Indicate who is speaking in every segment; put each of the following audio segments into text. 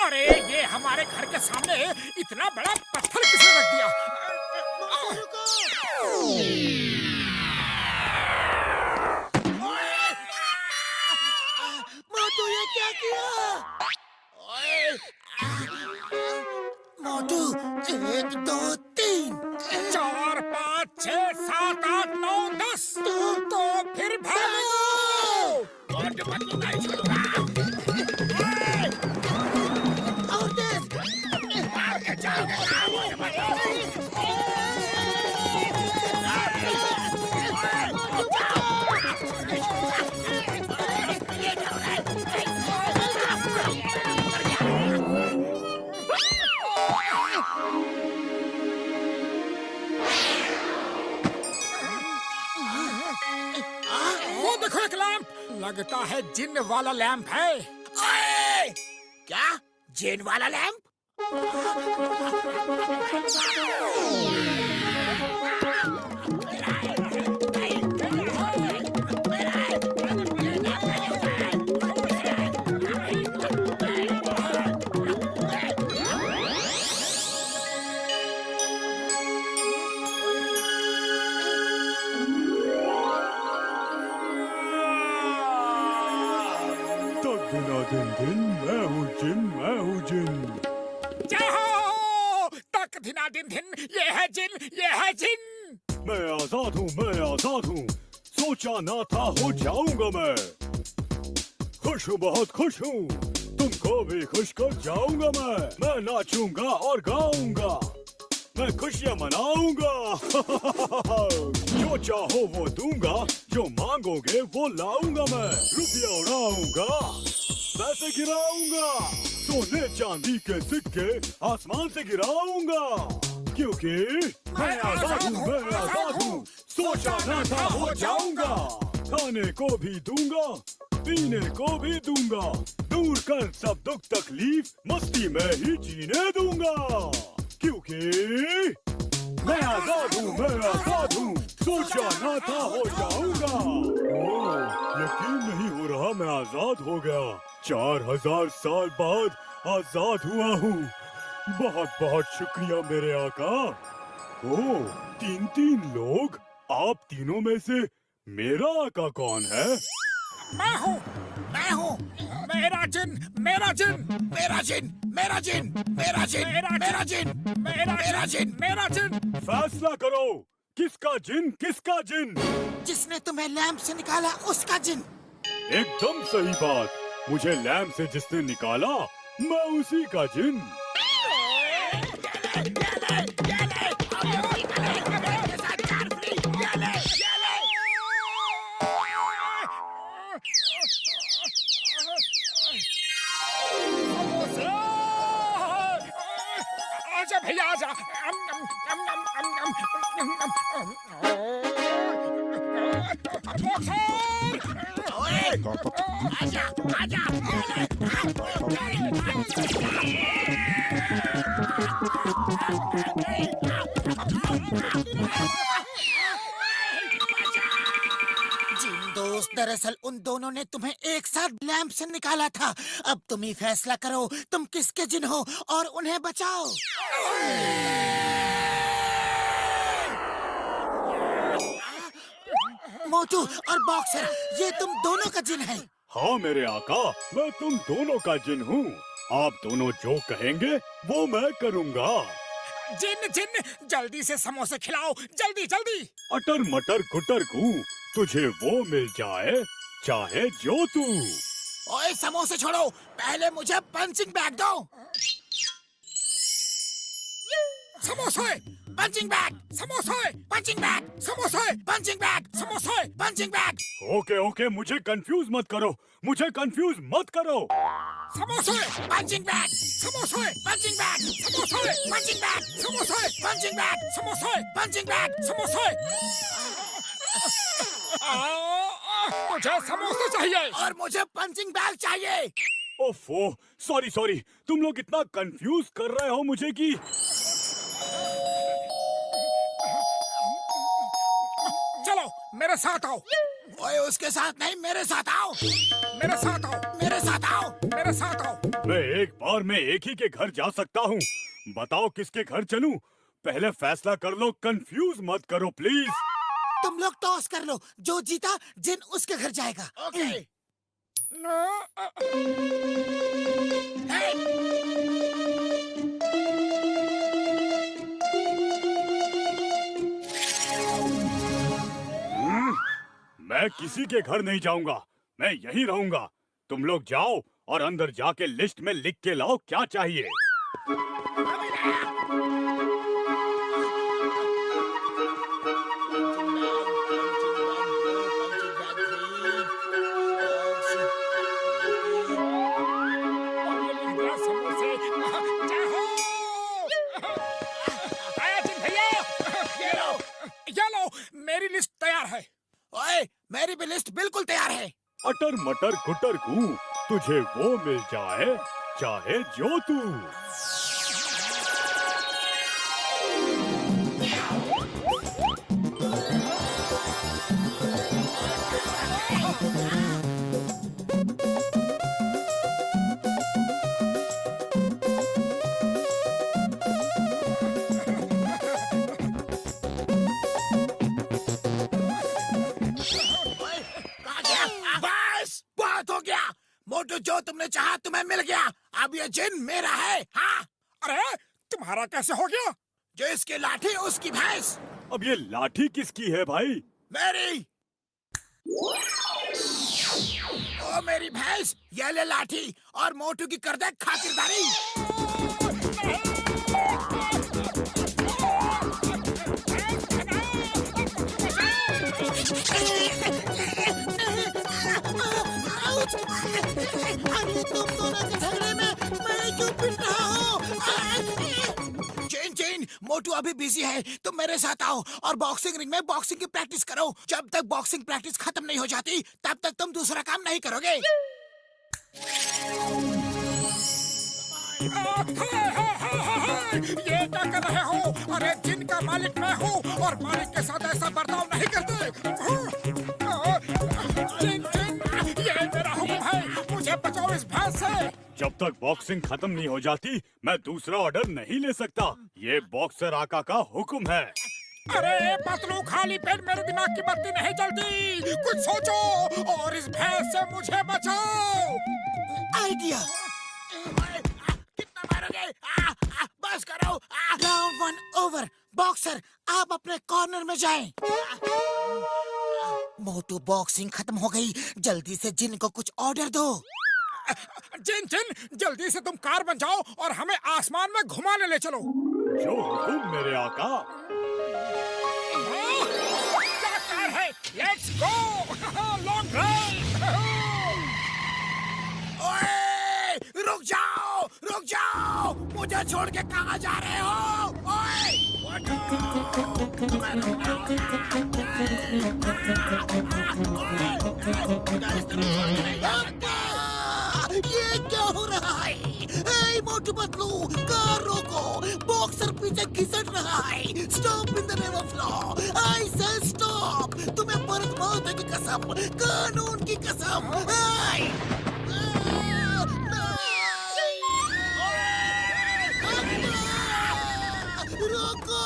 Speaker 1: अरे ये हमारे घर के सामने इतना बड़ा पत्थर किसने रख दिया?
Speaker 2: मोटू ये क्या किया? मोटू 1 2 3
Speaker 1: 4 5 6 7 8 9 10 तो फिर भागो।
Speaker 2: और तेज
Speaker 1: वो देखो एक लैंप, लगता है जिन वाला लैंप है।
Speaker 2: ओए! क्या जेन वाला लैंप?
Speaker 3: दिन दिन मैं हूँ जिन।
Speaker 1: जय हो! तक धिना दिन दिन, ये है जिन, ये है जिन।
Speaker 3: मैं आजाद हूँ। सोचा ना था हो जाऊंगा मैं। खुश हूँ, बहुत खुश हूँ। तुमको भी खुश कर जाऊंगा मैं नाचूंगा और गाऊंगा। मैं खुशियाँ मनाऊंगा। जो चाहो वो दूंगा, जो मांगोगे वो लाऊंगा मैं। रुपया उड़ाऊंगा, पैसे गिराऊंगा, सोने चांदी के सिक्के आसमान से गिराऊंगा। क्योंकि मैं आजाद हूँ। सोचा ना था हो जाऊंगा। खाने को भी दूंगा, पीने को भी दूंगा। दूर कर सब दुख तकलीफ, मस्ती में ही जीने दूंगा। क्योंकि मैं आजाद हूँ। सोचा ना था हो जाऊंगा। ओह, यकीन नहीं हो रहा मैं आजाद हो गया। 4000 साल बाद आजाद हुआ हूँ। बहुत बहुत शुक्रिया मेरे आका। ओह, 3 लोग। आप तीनों में से मेरा आका कौन है?
Speaker 1: मैं हूँ। मेरा जिन, मेरा जिन,
Speaker 2: मेरा जिन, मेरा जिन, मेरा जिन, मेरा जिन, मेरा जिन।
Speaker 1: मेरा जिन।
Speaker 3: फैसला करो, किसका जिन?
Speaker 2: जिसने तुम्हें लैंप से निकाला उसका जिन।
Speaker 3: एकदम सही बात। मुझे लैम्प से जिसने निकाला, मैं उसी का जिन।
Speaker 1: आजा भैया आजा।
Speaker 2: आजा, आजा। जिन दोस्त, दरअसल उन दोनों ने तुम्हें एक साथ लैंप से निकाला था। अब तुम ही फैसला करो, तुम किसके जिन हो और उन्हें बचाओ। मोटू और बॉक्सर, ये तुम दोनों का जिन है।
Speaker 3: हाँ मेरे आका, मैं तुम दोनों का जिन हूँ। आप दोनों जो कहेंगे वो मैं करूँगा।
Speaker 1: जिन, जल्दी से समोसे खिलाओ, जल्दी जल्दी।
Speaker 3: अटर मटर गुटर गू, तुझे वो मिल जाए चाहे जो तू।
Speaker 2: ओए समोसे छोड़ो, पहले मुझे पंचिंग बैग दो।
Speaker 1: समोसे,
Speaker 2: पंचिंग बैग,
Speaker 1: समोसे,
Speaker 2: पंचिंग बैग,
Speaker 1: समोसे,
Speaker 2: पंचिंग बैग,
Speaker 1: समोसे।
Speaker 2: Punching bag.
Speaker 3: ओके, मुझे कंफ्यूज मत करो।
Speaker 1: समोसे,
Speaker 2: पंचिंग बैग,
Speaker 1: समोसे,
Speaker 2: पंचिंग बैग,
Speaker 1: समोसे,
Speaker 2: पंचिंग बैग,
Speaker 1: समोसे,
Speaker 2: पंचिंग बैग,
Speaker 1: समोसे,
Speaker 2: पंचिंग बैग।
Speaker 1: समोसे। मुझे समोसे चाहिए।
Speaker 2: और मुझे पंचिंग बैग चाहिए।
Speaker 3: ओफो, सॉरी। तुम लोग इतना कंफ्यूज कर रहे हो मुझे कि
Speaker 1: चलो मेरे साथ आओ।
Speaker 2: ओए उसके साथ नहीं, मेरे साथ आओ।
Speaker 1: मेरे साथ आओ।
Speaker 2: मेरे साथ आओ।
Speaker 1: मेरे साथ आओ।
Speaker 3: मैं एक बार में एक ही के घर जा सकता हूँ। बताओ किसके घर चलूं? पहले फैसला कर लो, कंफ्यूज मत करो प्लीज।
Speaker 2: तुम लोग टॉस कर लो, जो जीता जिन उसके घर जाएगा।
Speaker 1: ओके।
Speaker 3: मैं किसी के घर नहीं जाऊंगा, मैं यहीं रहूंगा। तुम लोग जाओ और अंदर जाके लिस्ट में लिख के लाओ क्या चाहिए।
Speaker 1: मेरी लिस्ट तैयार है।
Speaker 2: ओए, मेरी भी लिस्ट बिल्कुल तैयार है।
Speaker 3: अटर मटर गुटर गूं, तुझे वो मिल जाए चाहे जो तू।
Speaker 2: बस बहुत हो गया। मोटू, जो तुमने चाहा तुम्हें मिल गया। अब ये जिन मेरा है। हाँ,
Speaker 1: अरे तुम्हारा कैसे हो गया?
Speaker 2: जो इसकी लाठी उसकी भैंस।
Speaker 3: अब ये लाठी किसकी है भाई?
Speaker 2: मेरी। ओ मेरी भैंस, ये ले लाठी और मोटू की कर दे खातिरदारी। अरे तुम दोनों के झगड़े में मैं क्यों पिट रहा हूँ? चेन चेन, मोटू अभी बिजी है, तुम मेरे साथ आओ और बॉक्सिंग रिंग में बॉक्सिंग की प्रैक्टिस करो। जब तक बॉक्सिंग प्रैक्टिस खत्म नहीं हो जाती तब तक तुम दूसरा काम नहीं करोगे।
Speaker 1: ये क्या कर रहे हो? अरे जिनका मालिक मैं हूँ और मालिक के साथ ऐसा बर्ताव नहीं करते। जिन जिन, ये मेरा हुक्म है, मुझे बचाओ इस भैंस से।
Speaker 3: जब तक बॉक्सिंग खत्म नहीं हो जाती मैं दूसरा ऑर्डर नहीं ले सकता। ये बॉक्सर आका का हुक्म है।
Speaker 1: अरे पतलू, खाली पेट मेरे दिमाग की बत्ती नहीं जलती। कुछ सोचो और इस भैंस से मुझे बचाओ।
Speaker 2: आइडिया। कितना मारोगे? बस करो। Round 1 over. बॉक्सर, आप अपने कॉर्नर में जाएं। मोटू, बॉक्सिंग खत्म हो गई, जल्दी से जिन को कुछ ऑर्डर दो।
Speaker 1: जिन जिन, जल्दी से तुम कार बन जाओ और हमें आसमान में घुमाने ले चलो।
Speaker 3: जो हुक्म मेरे आका।
Speaker 1: क्या कार है? Let's go long drive.
Speaker 2: ओए, रुक जाओ, रुक जाओ। मुझे छोड़ के कहाँ जा रहे हो? ओए, ये क्या हो रहा है? ए मोटू पतलू, कार रोको। बॉक्सर पीछे घिसट रहा है। Stop in the name of law. I say stop. तुम्हें भरत माता की कसम, कानून की कसम। आई रोको।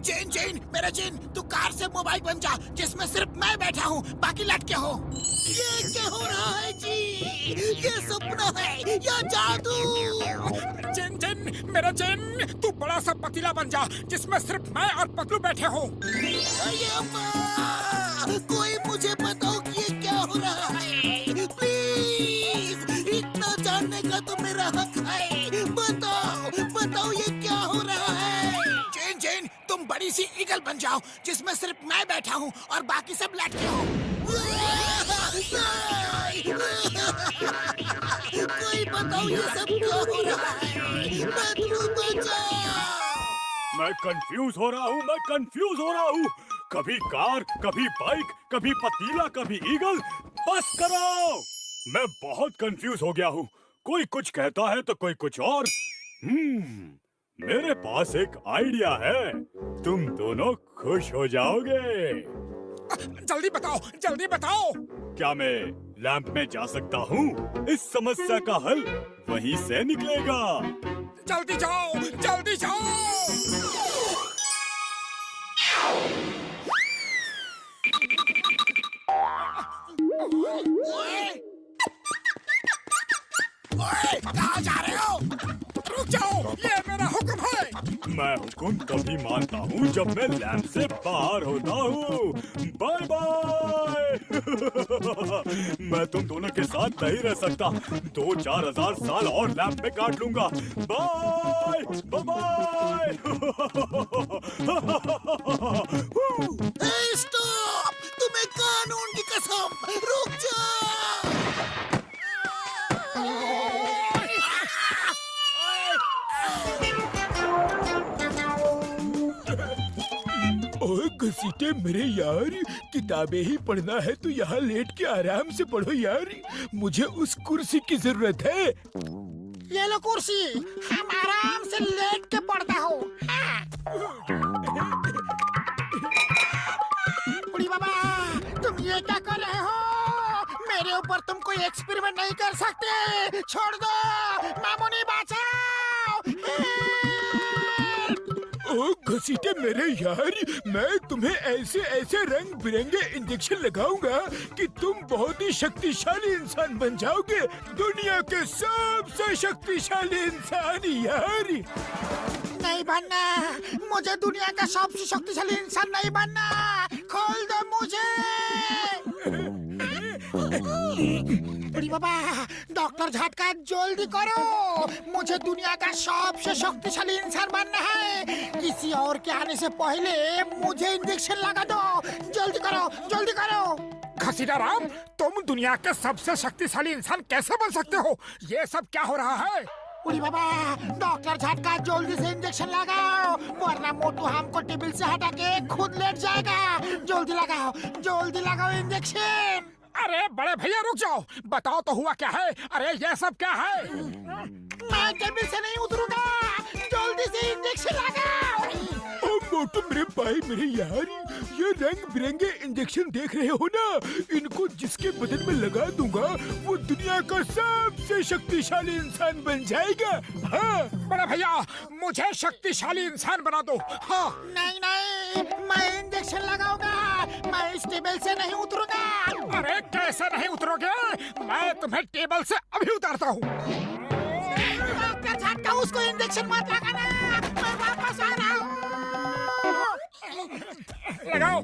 Speaker 2: चेन चेन, मेरा चेन, तू कार से मोबाइल बन जा जिसमें सिर्फ मैं बैठा हूँ, बाकी लटके हो। ये क्या हो रहा है जी? ये सपना है या जादू?
Speaker 1: जिन जिन, मेरा जिन, तू बड़ा सा पतीला बन जा जिसमें सिर्फ मैं और पतलू बैठे हो।
Speaker 2: अरे अम्मा, कोई मुझे बताओ कि ये क्या हो रहा है? प्लीज, इतना जानने का तो मेरा हक है। बताओ, बताओ ये क्या हो रहा है? चेन चेन, तुम बड़ी सी ईगल बन जाओ जिसमें सिर्फ मैं बैठा हूँ और बाकी सब लटके हो। कोई बताओ ये सब क्या हो रहा है? पतलू बचाओ।
Speaker 3: मैं कंफ्यूज हो रहा हूँ, मैं कंफ्यूज हो रहा हूँ। कभी कार, कभी बाइक, कभी पतीला, कभी ईगल। बस करो, मैं बहुत कंफ्यूज हो गया हूँ। कोई कुछ कहता है तो कोई कुछ और। मेरे पास एक आइडिया है, तुम दोनों खुश हो जाओगे।
Speaker 1: जल्दी बताओ, जल्दी बताओ।
Speaker 3: क्या मैं लैंप में जा सकता हूँ? इस समस्या का हल वहीं से निकलेगा।
Speaker 1: जल्दी जाओ, जल्दी जाओ। ओए, कहाँ जा रहे हो? रुक जाओ, ये मेरा हुक्म है।
Speaker 3: मैं हुक्म तभी मानता हूँ जब मैं लैंप से बाहर होता हूँ। Bye bye. मैं तुम दोनों के साथ नहीं रह सकता। 2-4 हजार साल और लैंप में काट लूंगा। Bye bye.
Speaker 2: स्टॉप! तुम्हें कानून की कसम, रुक जाओ।
Speaker 4: ओए घसीटे मेरे यार, किताबें ही पढ़ना है तो यहाँ लेट के आराम से पढ़ो यार। मुझे उस कुर्सी की जरूरत है।
Speaker 1: ये लो कुर्सी, हम आराम से लेट के पढ़ता हूँ। बुढ़ी बाबा, तुम ये क्या कर रहे हो? मेरे ऊपर तुम कोई एक्सपेरिमेंट नहीं कर सकते। छोड़ दो, मामूनी बचाओ।
Speaker 4: ओ घसीटे मेरे यार, मैं तुम्हें ऐसे ऐसे रंग बिरंगे इंजेक्शन लगाऊंगा कि तुम बहुत ही शक्तिशाली इंसान बन जाओगे। दुनिया के सबसे शक्तिशाली इंसान यार।
Speaker 1: नहीं बनना, मुझे दुनिया का सबसे शक्तिशाली इंसान नहीं बनना। खोल दो मुझे। बड़ी बाबा, डॉक्टर झटका जल्दी करो। मुझे दुनिया का सबसे शक्तिशाली इंसान बनना है। किसी और के आने से पहले मुझे इंजेक्शन लगा दो। जल्दी करो, जल्दी करो। घसीटा राम, तुम दुनिया के सबसे शक्तिशाली इंसान कैसे बन सकते हो? ये सब क्या हो रहा है? बुढ़ी बाबा, डॉक्टर झटका जल्दी से इंजेक्शन लगाओ, वरना मोटू हमको टेबल से हटा के खुद लेट जाएगा। जल्दी लगाओ इंजेक्शन। अरे बड़े भैया रुक जाओ, बताओ तो हुआ क्या है? अरे ये सब क्या है? मैं टेबल से नहीं उतरूंगा, जल्दी से इंजेक्शन लगाओ।
Speaker 4: ओ मोटू मेरे भाई मेरे यार, ये रंग बिरंगे इंजेक्शन देख रहे हो ना? इनको जिसके बदन में लगा दूंगा वो दुनिया का सबसे शक्तिशाली इंसान बन जाएगा। हाँ
Speaker 1: बड़े भैया, मुझे शक्तिशाली इंसान बना दो। हाँ। नहीं नहीं, मैं इंजेक्शन लगाऊंगा। मैं इस टेबल से नहीं उतरूंगा। अरे कैसे नहीं उतरोगे? मैं तुम्हें टेबल से अभी उतारता हूँ। डॉक्टर झटका, उसको इंजेक्शन मत लगाना। मैं वापस आ रहा हूँ। लगाओ।